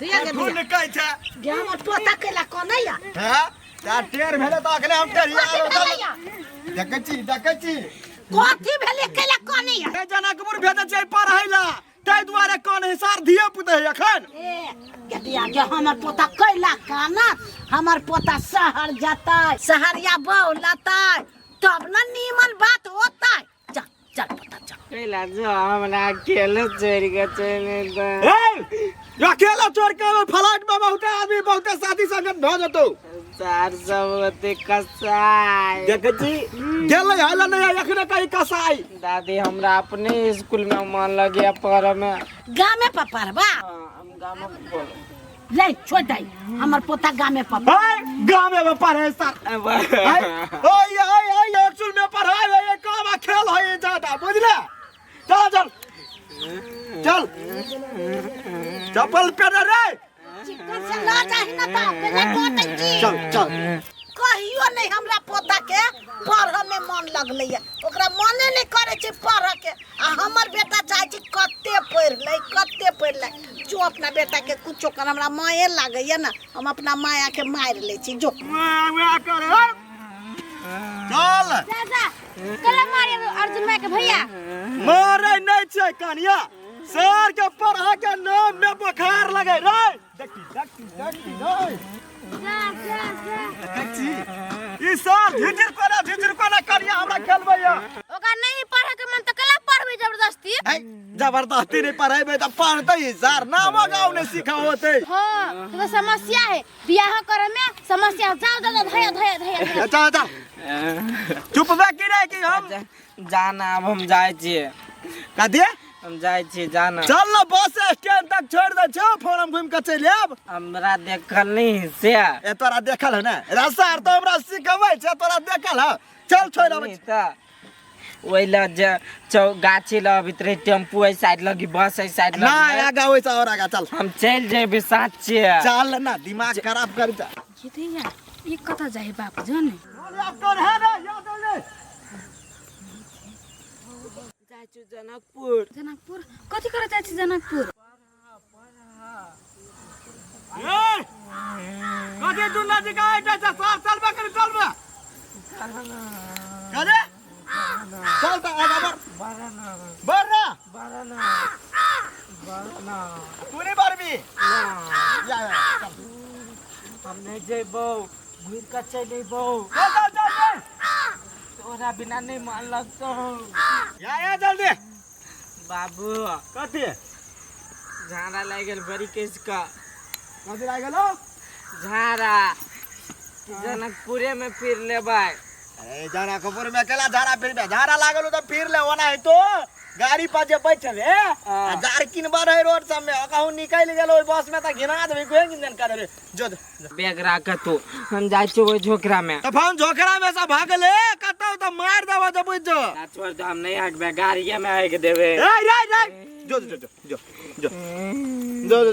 फूल कहै छै गे हमर पोता केला कोनैया हां ता टेर भेले त अखने हम टेरिया देखै छी कथी भेले केला कोनैया ए जनकपुर भेजै छै पढ़ैला तै दुआरे कोन हिसार धिए पुते है अखन ए गदिया जे हमर पोता कैला काना हमर पोता शहर जातै शहरिया बौलतै तब न नीमन बात होतै चल चल पोता चल कैला जो हमरा अकेले चोरी के चले द ए अकेला चोर के फ्लाइट में बहुत आदमी बहुत साथी संगत भ जतो 400 होते कसाई देखै छी गेलै हला नहीं एखने कहीं कसाई दादी हमरा अपने स्कूल में मन लगे पढ़े में गामे पर पढ़बा हम गाम में ले छोड़ दे हमर पोता गामे पर गामे में पढ़े सर ओय स्कूल में पढ़ाई है काम खेल है ज्यादा बुझले चल चल चप्पल पहन रे चिकन से ला जाहि न ता पहले कोटै छी चल कहियो नहीं हमरा पोता के पढ़े में मन लगलै ओकरा मने नहीं करे छै पढ़े के आ हमर बेटा चाहे छै कत्ते पढ़ ले जो अपना बेटा के कुछो कर हमरा माये लागैया ना हम अपना माया के मार ले छी जो कर चल दादा कला मारे अर्जुन माय के भैया मारे नहीं छै कनिया सर के पढ़ा के नाम में बुखार लगे रे देखी रे देखी ई साल झिझिर कोना करिया हमरा खेलबैया ओका नहीं पढ़े के मन त कला पढ़बे जबरदस्ती जबरदस्ती नहीं पढ़ेबे त पढ़तै सर नाम गाँव ने सीखा होते हां तो समस्या है बियाह करे में समस्या जाओ दादा धया चल चुप बा कि रे कि हम जाना अब हम जाय छिए कथि हम जाय छी जाना चल ना बस स्टैंड तक छोड़ दे छो फोरम घूम के चल आब हमरा देखल नहीं से ए तोरा देखल है ना रसार तो हमरा सिखबै छै तोरा देखल है चल छोड़ अब त ओइला जे गाछी ल भीतर टेम्पू है साइड लगी बस है साइड लगी ना आगा होय छ और आगा चल हम चल जेबे साथ छिए चल ना दिमाग खराब कर जा ये दैया ये कथा जाई बाप जाने अब तो है ना याद ले जाय छु जनकपुर कथि करे जाय छी जनकपुर ए कथि दुना जी का आइटा छ साल बकर चलबा करे चल त आगा बरना तू नहीं बरबी या हम नहीं जेबो घुर के चलेबो चल तोरा बिना नहीं मन लगतो या जल्दी बाबू कथि झाड़ा लाग गेल बड़ी केस का कथि लाग गेलो झाड़ा जनकपुरे में फिर लेबै अरे जनकपुर में केला झाड़ा फिरबे झाड़ा लागल त फिर ले ओना है तो गाड़ी पर जे बैठल है जार किनबा रहे रोड सब में कहू निकल गेलो ओइ बस में त घिना देबे कोई इंजन करे रे जो बैग राख तू हम जाय छी ओइ झोकरा में त फोन झोकरा में से भागले कतौ त मार देबो जब बुझ जो छोड़ दो हम नहीं हटबे गाड़िया में आके देबे रे जो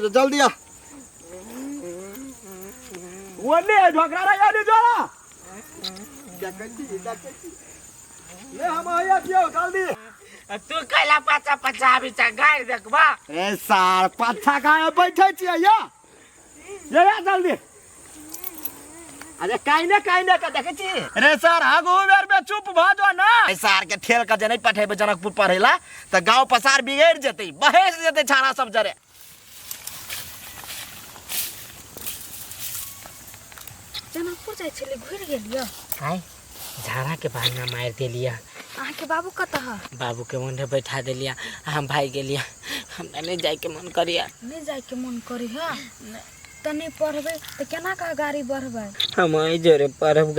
जल्दी आ ओने झोकरा रे यानी जोरा ले हम आया दियो जल्दी तू कैला पाछा बिचा गाड़ी देखबा ए सार पाछा काहे बैठै छियै या ले जल्दी अरे काइने का देखै छी रे सर हागो बेर में चुप भ जो ना ए सार के ठेल के जे नहीं पठेबे जनकपुर पढ़ैला त गांव पसार बिगड़ जेतै बहेस जेतै छाड़ा सब जरे जनकपुर जाय छले घुर गेलियो हाय झाड़ा के बहाना मार देलिया आहा के बाबू कतह बाबू के मुंडे बैठा देलिया हम भाई गेलिया हमरा नहीं जाय के मन करिया नहीं जाय के मन करी है तनी पढ़बे त केना का गाड़ी बढ़बे हम आई जोरे पढ़ब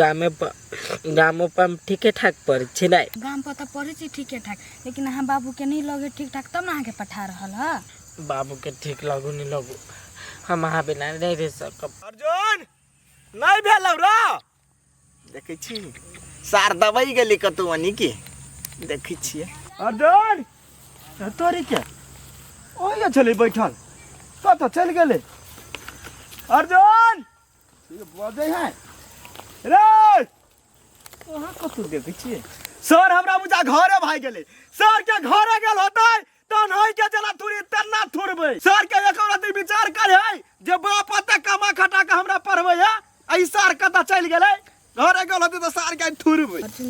गामो पर ठीके ठाक पढ़ छिलै गाम पर त पढ़े छी ठीके ठाक लेकिन अहाँ बाबू के नहीं लगे ठीक ठाक तब ना अहाँ के पठा रहल है बाबू के ठीक लगू नहीं लगू हम अहाँ बिना नहीं रह सकब अर्जुन नहीं भेलौ रो देखै छी सार दबाई गेली कतौ अनि के देखै छियै अर्जुन तोरी के ओए चले बैठल कत चल गेले अर्जुन ये बजे है रे ओहा कतौ देखै छियै सर हमरा बुझा घरे भाई गेले सर के घरे गेल होतै तहन होय के जना तुरी तेना थुरबै सर के एक रति विचार करे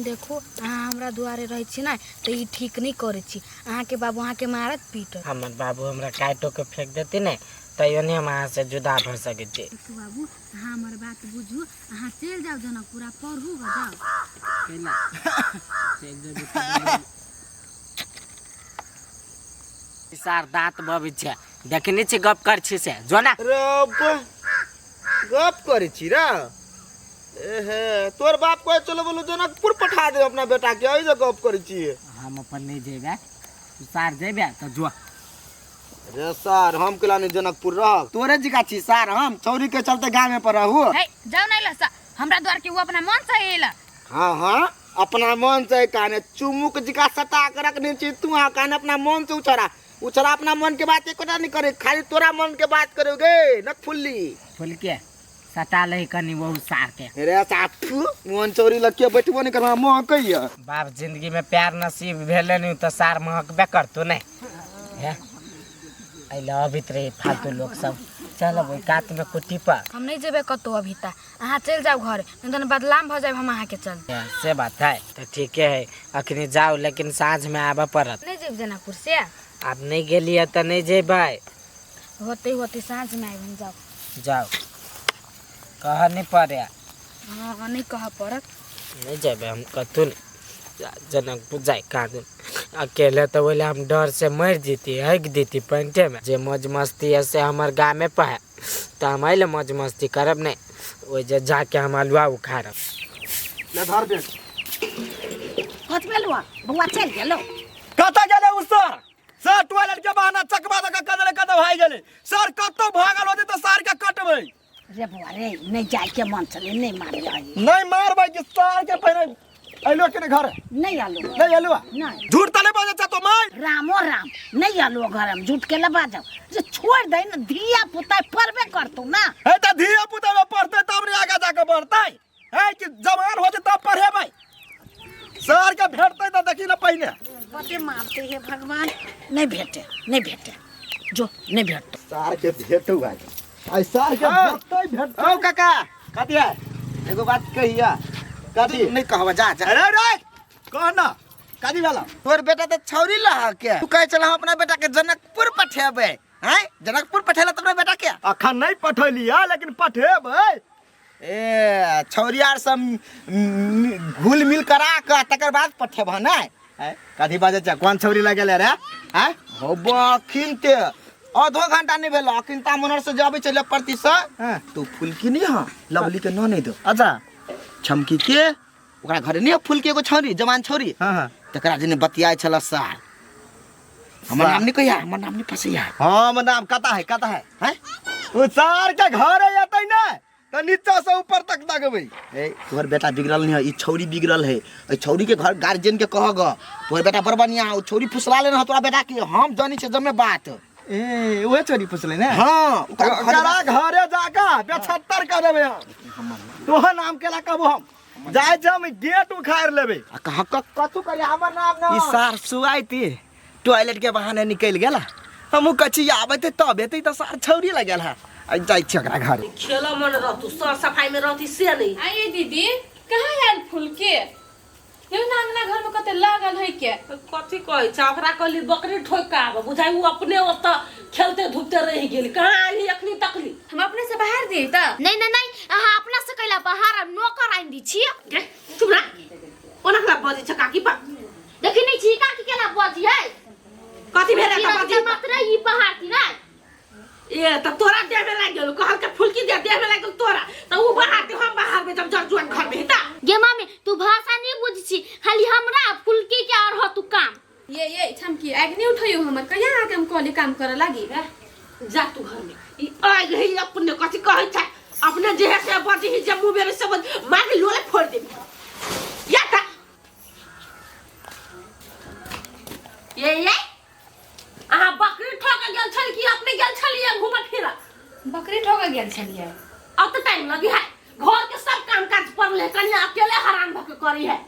लेकिन देखो अहाँ हमरा दुआरे रहे छी ना तो ई ठीक नहीं करे छी। अहाँ के बाबू अहाँ के मारत पीटत। हमर बाबू हमरा काटो के फेंक देती ने तैयो नहीं हम अहाँ से जुदा भर सके छी। बाबू अहाँ हमर बात बुझू, अहाँ चल जाओ जनकपुरा पढ़ू जाओ। केला चल जो सार दांत बबी छै देखनी छी गप कर छी से जो ना रब गप करे छी रे। एहे तोर बाप को चलो बोलो जनकपुर पठा दे अपना बेटा के ओइ जे गप करे छी। हम अपन नहीं जेबे तू सार जेबे त जो। रे सर हम केला नहीं जनकपुर रह तोरे जिका छी सर हम चौरी के चलते गांव में पर रहू। हे जाओ नहीं लसा हमरा द्वार के वो अपना मन से एला। हां हां अपना मन से काने चुमुक जिका सटा के रखने छी तू हां काने अपना मन से उछरा अपना मन के बात एकोटा नहीं करे खाली तोरा मन के बात करोगे नकफुल्ली फुल के सटा ले कनी वो सार के। रे साथू मन चोरी लके बैठबो नहीं करवा महकैया। बाप जिंदगी में प्यार नसीब भेले नहीं तो सार महकबे करतो नहीं है। आइला अभी रे फालतू लोग सब चलो वो कात में कुटी पर हम नहीं जेबे कतो अभी ता। अहाँ चल जाओ घर नहीं तो बदलाम भ जाए हम अहाँ के चल। से बात है तो ठीक है अखनी जाओ लेकिन साँझ में आबे पड़त। नहीं जेब जनकपुर से आप नहीं गेलिए तो नहीं जेबै होते होते साँझ में आइबन जाओ। जाओ कह नहीं पड़े हां नहीं कह पड़त नहीं जेबे हम कतु जनकपुर जाए कादून अकेले तो बोले हम डर से मर जीती हक देती पंटे में जे मौज मस्ती है से हमार गाँव में पहे तो हम अल मौज मस्ती करब नहीं वो जे जाके हम अलुआ उखाड़ब। ले धर दे हट बेलुआ बुआ चल गेलो कता गेले उ सर टॉयलेट के बहाना चकवा दे कदले कद भाई गेले सर कतो भागल होते तो सर के कटबै। रे बुआ रे नहीं जाए के मन चले नहीं मारे नहीं मारबै कि सर के पहले आइलो के घर नहीं आलो नहीं आलुआ नहीं झूठ तले बाजे छ तो मार रामो राम नहीं आलो घर में झूठ के लबा जाओ जे छोड़ दे ना धिया पुता पढ़बे करतू ना है त धिया पुता में पढ़ते तब रे आगे जाके बढ़तै है कि जवान होते तब पढ़ेबै सर के भेटतै त देखि न पहिने बते मारते है भगवान नहीं भेटे जो नहीं भेटते सर के भेटू भाई आई सर के भेटतै ओ काका कथि है एगो बात कहिया कथि नहीं कहबा जा अरे रे कह ना कथि वाला तोर बेटा तो छौरी लहा के तू कहे चला हम अपना बेटा के जनकपुर पठेबे हैं जनकपुर पठेला तोरा बेटा के अखन नहीं पठलिया लेकिन पठेबै ए छौरियार सब घुल मिल करा के तकर बाद पठेब ना कथि बाजे छ कोन छौरी लगेले रे हैं होबो अखिन ते आधो घंटा नहीं भेलो अखिन ता मनर से जाबे चले प्रति से तू फुलकी नहीं हां लवली के न नहीं दो अच्छा छमकी के ओकरा घरे नहीं फुलकी एगो छौरी जवान छौरी हां हां तकरा जने बतियाय छला सार हमर नाम नहीं कहिया हमर नाम नहीं फसैया हम नाम कता है हैं ओ सर के घर एतै ना त नीचा से ऊपर तक दगबै ए तोहर बेटा बिगड़ल नहीं है ई छौरी बिगड़ल है ए छौरी के घर गार्जियन के कहग तोहर बेटा बड़ बढ़िया ओ छौरी फुसला ले ना तोरा बेटा के हम जानी छ जमे बात ए ओए चोरी फुसले ना हां ओकरा घरे जाका 75 कर देबै हम तोहर नाम केला कहबो हम जाय जम गेट उखाड़ लेबै कहा कतु करे हमर नाम ना ई सार सुआइती टॉयलेट के बहाने निकल गेला हमहु कछि आबते तब एतै त सार छौरी लगल है आई जाय छ ओकरा घर खेला मन रहतु सर सफाई में रहती से नहीं आइए दीदी कहाँ आयल फूल के ये नांगना घर में कते लागल है के कथी कहै छ ओकरा कहली बकरी ठोक के आब बुझाइ उ अपने ओत खेलते धूपते रह गेल कहाँ आइली अखनी तकली हम अपने से बाहर दे त नहीं अहाँ अपना से कैला बाहर नौकर आइन दी छी। चुप रह ओना का बजी छ काकी पा देखि नहीं छी का की केला बजी है कथी भेरे का बजी मात्र ई बाहर थी ना ए त तोरा देह में लाग गेल कहल के फुलकी देह में लाग गेल तोरा त उ बाहर के हम बाहर में जब जजुआन घर में हिता गे मामी तू भाषा नहीं बुझी छी खाली हमरा फुलकी के और हो तू काम ये छमकी आग नहीं उठयो हमर कहिया आके हम कोली काम करे लागी जा तू घर में ई आ गई अपने कथी कहै छ अपने जे से बजी ही जम्मू बेरे सब मार लोले फोड़ दे या ता ये आहा बकरी ठोक गेल छल कि अपने गेल छलिए घुमत फिरा बकरी ठोक गेल छलिए अब तो टाइम लगी है घर के सब काम काज पर ले कनी अकेले हैरान भके करी है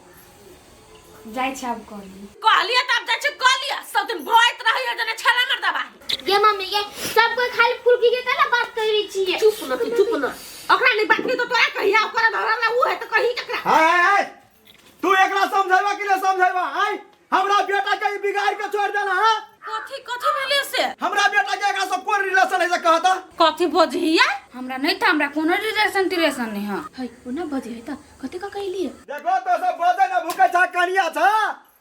जाय छ अब कोली कहलिए तब जा छ कहलिए सब दिन भोइत रहिए जने छला मर दबा गे मम्मी ये सब कोई खाली फुलकी के केला बात करी छी चुप न ओकरा नहीं बात तो तोरा कहिया ओकरा धरला उ है तो कहि ककरा हाय तू एकरा कहता कथी बजहिया हमरा नहीं था, हमरा कोनो रिलेशन तिलेशन नहीं है। है ओना बजे है त कते का कहलिए देखो तो सब बजे ना भूखे छा कनिया छ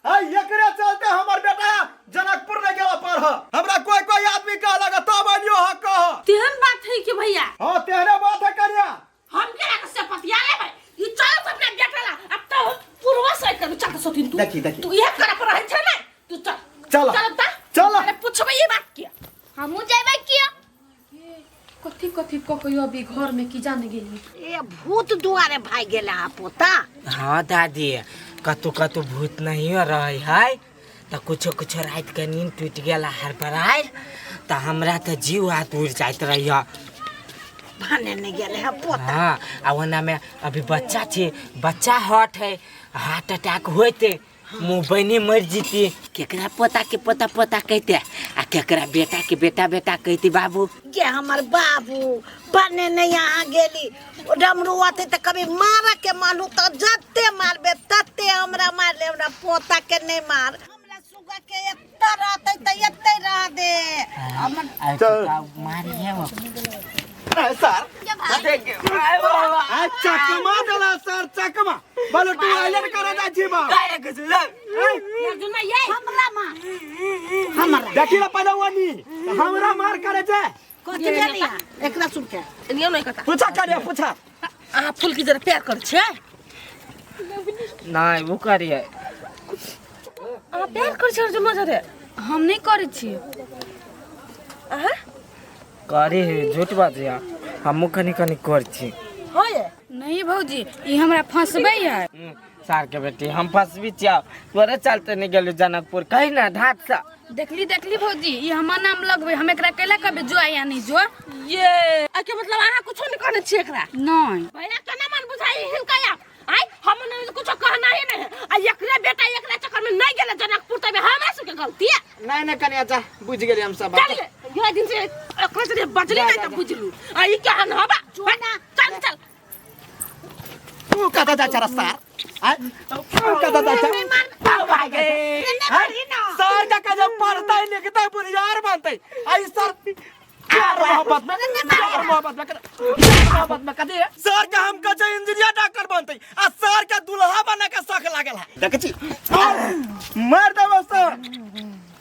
हाय एकरे चलते हमर बेटा जनकपुर ले गेला पढ़ हमरा कोई आदमी कह लगा तो बनियो ह कह तेहन बात है कि भैया हां तेरे बात है कनिया हम केरा के से पतिया लेबै ई चल अपने बेटा ला अब तो पूर्वा से कर चल सोतिन तू देखी तू ये कर पर है छ ना तू चल चल ता चल अरे पूछबे ये बात किया हमहू जेबै किया कथी कथी कहियो अभी घर में की जाने गेली ए भूत दुआरे भाग गेला हा पोता। हाँ दादी, कतु कतु भूत नहीं रहे है तो कुछो कुछो रात के नींद टूट गया हर बरार तो हमरा तो जीव हाथ उड़ जात रही। भाने नहीं गेले हा पोता। हाँ आ वना में अभी बच्चा थी, बच्चा हॉट है, हार्ट अटैक होते मुँह बनी मर जीती। केकरा पोता के पोता पोता कहते आ केकरा बेटा के बेटा बेटा कहती बाबू। ये हमर बाबू बने नहीं यहाँ गेली डमरू आते तो कभी मारा के मानू तो जत्ते मारबे तत्ते हमरा मार ले, हमरा पोता के नहीं मार। हमरा सुगा के एत्ता रहते तो एत्ते रह दे। मारिए वो सर चकमा दला सर चकमा बोलो तू आइलन करे जा जीवा अर्जुन ये हमरा मार हमरा देखिला पहलवानी हमरा मार करे जे कथि गेली एकरा सुन के ये नहीं कहता पूछा करे पूछा आ फूल की जरा प्यार कर छे नहीं वो करिए आ प्यार कर छे अर्जुन मजा रे हम नहीं करे छी। आ करी झूठ बात है हम कनी कनी कर छी। हो ये नहीं भौजी ई हमरा फंसबै है। सार के बेटी हम फंसबी छिया तोरे चलते नहीं गेलू जनकपुर कहीं ना ढाट सा देखली देखली भौजी ई हमर नाम लगबै, हम एकरा केला कबे जो या नहीं जो ये आके मतलब आहा कुछ नहीं कहने छी एकरा नहीं। भैया केना मन बुझाई हिनका या आई हम ने कुछ कहना ही नहीं आ एकरे बेटा एकरा चक्कर में नहीं गेले जनकपुर तबे हमरा से के गलती है। नहीं नहीं कनिया जा बुझ गेली हम सब चल ये दिन से एकरा से बजली नहीं त बुझलू आ ई क्या न हबा चल चल तू कता जा चरा सर आ तू कता जा सर का जब पढ़ता है लिखता है बुनियार बनते आई सर प्यार मोहब्बत में कदे सर का हम का इंजीनियर डॉक्टर बनते आ सर का दुल्हा बने के शौक लागल है देख छी मार दे सर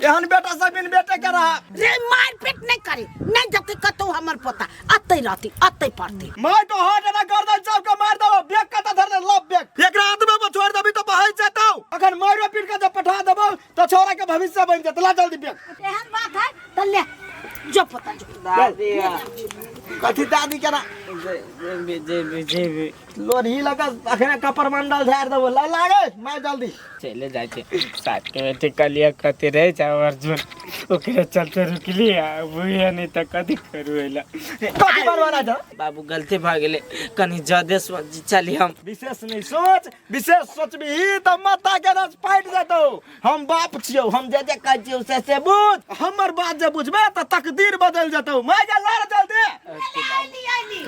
एहन बेटा सब इन बेटे के रहा रे मार पीट नहीं करी नहीं जते कतो हमर पोता अत्ते रहती अत्ते पड़ती। मैं तो हाथ ना गर्दन सब का मार दबो बेक का धर दे लब बेक एक रात में छोड़ दबी तो बहाई जाता हूं अगर मारो पीट का जब पठा दबो तो छोरा के भविष्य बन जात ला जल्दी बेक एहन बात है त ले जो पोता जो दादी कथी दादी के ना लोरी लगा अखने कपर मंडल झाड़ दबो ला लागे मैं जल्दी चले जाए साथ के बेटे कलिया कते रह जा अर्जुन ओकरे चलते रुक लिया बुझे नहीं त कथी करू एला कथी बनवाना जा बाबू गलती भ गेले कनी जदे चली हम विशेष नहीं सोच विशेष सोचबी तो माता के रस फाट जातो हम बाप छियो हम जे जे कह छियो से बुझ हमर बात जे बुझबे त तकदीर बदल जातो मैं जा लड़ जल्दी आईली आईली